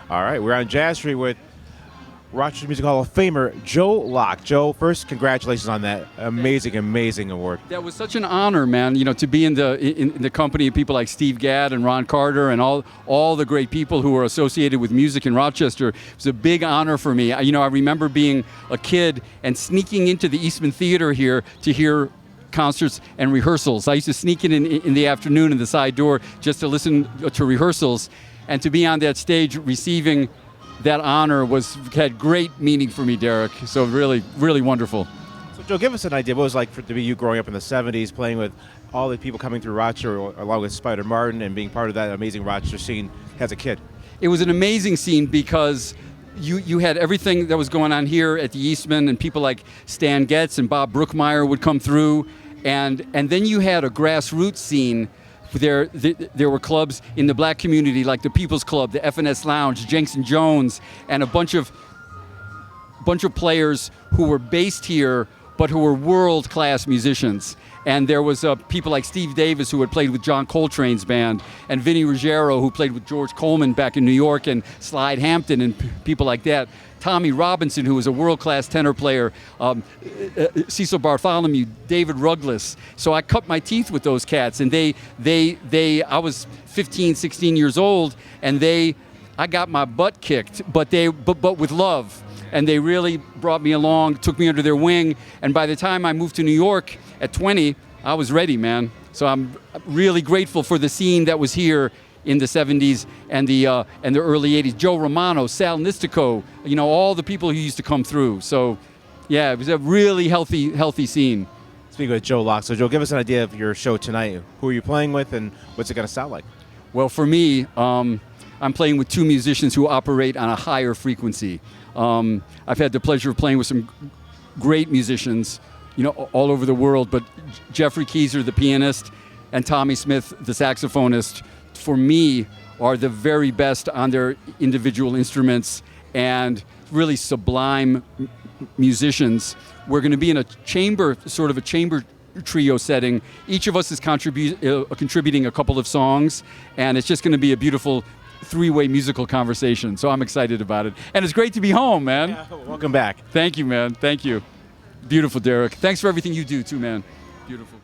All right, we're on Jazz Street with Rochester Music Hall of Famer Joe Locke. Joe, first, congratulations on that amazing award. That was such an honor, man. You know, to be in the company of people like Steve Gadd and Ron Carter and all the great people who were associated with music in Rochester. It was a big honor for me. I remember being a kid and sneaking into the Eastman Theater here to hear concerts and rehearsals. I used to sneak in the afternoon in the side door just to listen to rehearsals, and to be on that stage receiving that honor had great meaning for me, Derek. So really, really wonderful. So Joe, give us an idea what it was like to be you growing up in the 70s, playing with all the people coming through Rochester, along with Spider Martin, and being part of that amazing Rochester scene as a kid. It was an amazing scene because you had everything that was going on here at the Eastman, and people like Stan Getz and Bob Brookmeyer would come through, and then you had a grassroots scene. There were clubs in the black community like the People's Club, the FNS Lounge, Jenks and Jones, and a bunch of players who were based here but who were world-class musicians. And there was people like Steve Davis, who had played with John Coltrane's band, and Vinnie Ruggiero, who played with George Coleman back in New York, and Slide Hampton and people like that. Tommy Robinson, who was a world-class tenor player, Cecil Bartholomew, David Ruggles. So I cut my teeth with those cats, and I was 15, 16 years old, and I got my butt kicked, but with love. And they really brought me along, took me under their wing, and by the time I moved to New York at 20, I was ready, man. So I'm really grateful for the scene that was here in the 70s and the early 80s. Joe Romano, Sal Nistico, all the people who used to come through. So, yeah, it was a really healthy scene. Speaking with Joe Locke, so Joe, give us an idea of your show tonight. Who are you playing with, and what's it going to sound like? Well, for me, I'm playing with two musicians who operate on a higher frequency. I've had the pleasure of playing with some great musicians, all over the world, but Jeffrey Keyser, the pianist, and Tommy Smith, the saxophonist, for me, are the very best on their individual instruments and really sublime musicians. We're going to be in a chamber trio setting. Each of us is contributing a couple of songs, and it's just going to be a beautiful three-way musical conversation. So I'm excited about it. And it's great to be home, man. Yeah, welcome back. Thank you, man. Thank you. Beautiful, Derek. Thanks for everything you do, too, man. Beautiful.